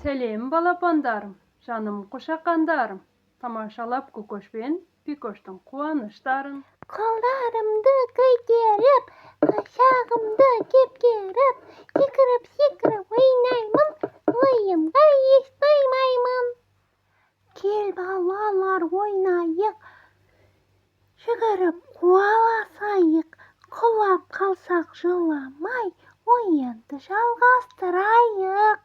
Selim balapandarım, canım kuşakandarım. Tamaşalap Kokoşben Pikoş'tun kuanışların. Kollarımda kıykerip, kuşağımda kepkerip, yıkırıp oynayman, oyunga hiç duymayman. Gel balalar oynayık, çıkarıp kovalasayık, kulap kalsak жыламай, oyundu жалғастырайық.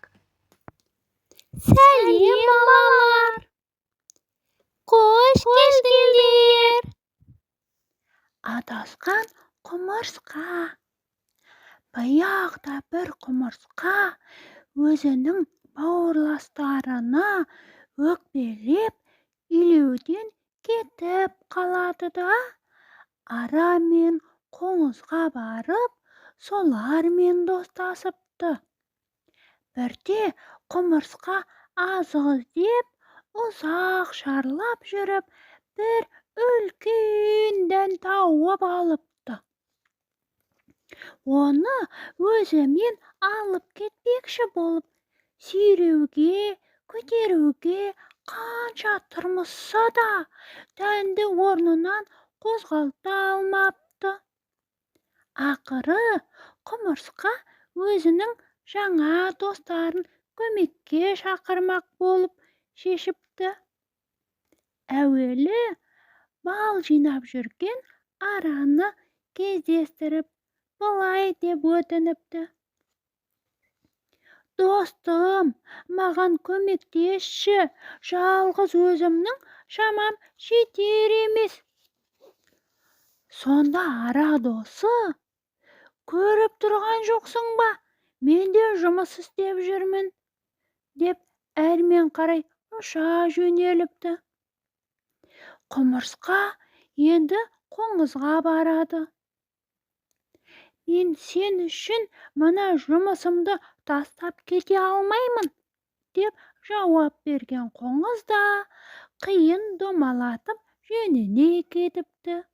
Сәлем балалар! Қош келдіңдер! Адасқан құмырсқа. Баяғыда бір құмырсқа өзінің бауырластарына өкпелеп илеуден кетіп қалады да, ара мен қоңызға барып, солармен достасыпты. Бірде құмырсқа азық іздеп, ұзақ шарлап жүріп, бір үлкен дән тауып алыпты. Оны өзімен алып кетпекші болып, сүйреуге, көтеруге қанша тырмысса да, дәнді орнынан қозғалта алмапты. Ақыры құмырсқа өзінің жаңа достарын көмекке шақырмақ болып шешіпті. Әуелі бал жинап жүрген араны кездестіріп, былай деп өтініпті. Достым, маған көмектесші, жалғыз өзімнің шамам жетер емес. Сонда ара досы, көріп тұрған жоқсың ба? Мен де жұмыс істеп жүрмін, деп әрмен қарай ұша жөнеліпті. Құмырсқа енді қоңызға барады. Мен сен үшін мына жұмысымды тастап кете алмаймын, деп жауап берген қоңыз да қиын домалатып жөніне кетіпті.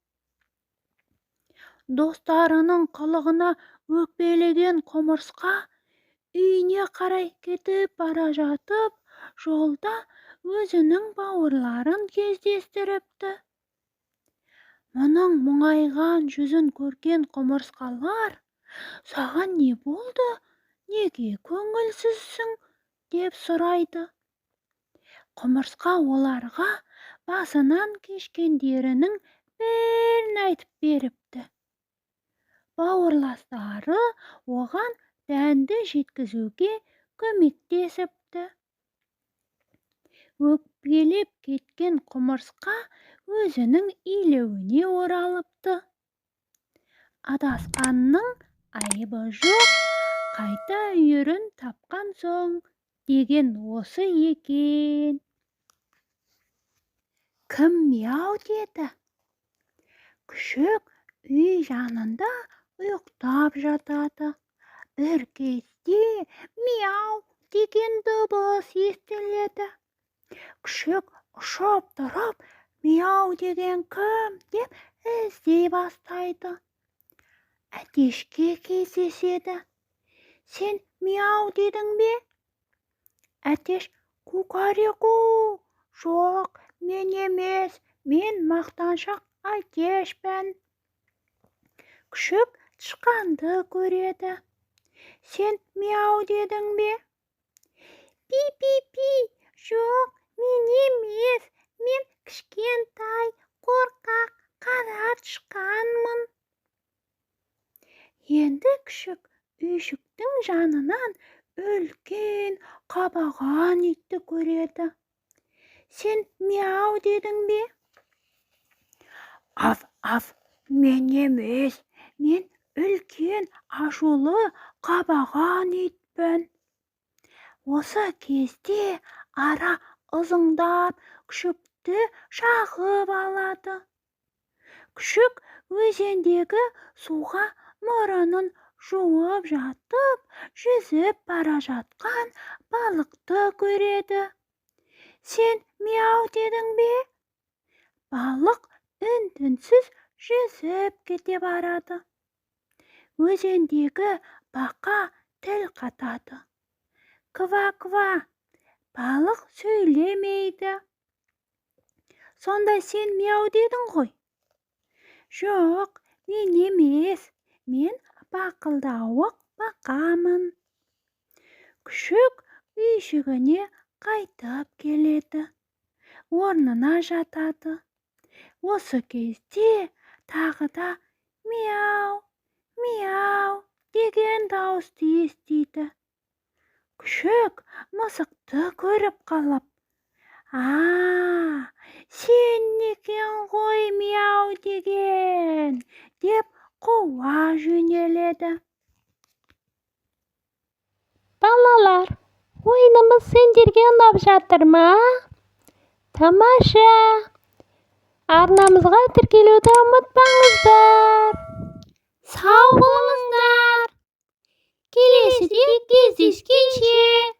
Достарының қылығына өкпелеген құмырсқа үйіне қарай кетіп бара жатып, жолда өзінің бауырларын кездестіріпті. Мұның мұңайған жүзін көрген құмырсқалар, саған не болды, неге көңілсізсің, деп сұрайды. Құмырсқа оларға басынан кешкендерінің бәрін айтып беріпті. Бауырластары оған дәнді жеткізуге көмектесіпті. Өкпелеп кеткен құмырсқа өзінің илеуіне оралыпты. Адасқанның айыбы жоқ, қайта үйірін тапқан соң, деген осы екен. Кім мяу деді? Күшік үй жанында ұйықтап жатады. Бір кезде мяу деген дыбыс естіледі. Күшік ұшып тұрып, мяу деген кім деп іздей бастайды. Әтешке кездеседі. Сен мяу дедің бе? Әтеш кукареку. Жоқ, мен емес, мен мақтаншақ әтешпін. Күшік тышқанды көреді. Сен мяу дедің бе? Пи-пи-пи. Жоқ, мен емес, мен кішкентай, қорқақ, қара тышқанмын. Енді күшік үйшіктің жанынан үлкен қабаған итті көреді. Сен мяу дедің бе? Аф, мен емес, мен үлкен ашулы қабаған итпін. Осы кезде ара ызыңдап күшікті шағып алады. Күшік өзендегі суға мұрынын жуып жатып, жүзіп бара жатқан балықты көреді. Сен мяу дедің бе? Балық үн-түнсіз жүзіп кете барады. Өзендегі бақа тіл қатады. Ква-ква, балық сөйлемейді. Сонда сен мяу дедің ғой? Жоқ, мен емес, мен бақылдауық бақамын. Күшік үйшігіне қайтып келеді. Орнына жатады. Осы кезде тағы да мяу, мяу деген дауысты естиді. Күшік мысықты көріп қалып, сен екен ғой мяу деген, деп қуа жөнеледі. Балалар, ойынымыз сендерге ұнап жатыр ма? Тамаша! Арнамызға тіркелуді ұмытпаңыздар. Сау болыңыздар. Келесіде кездескенше.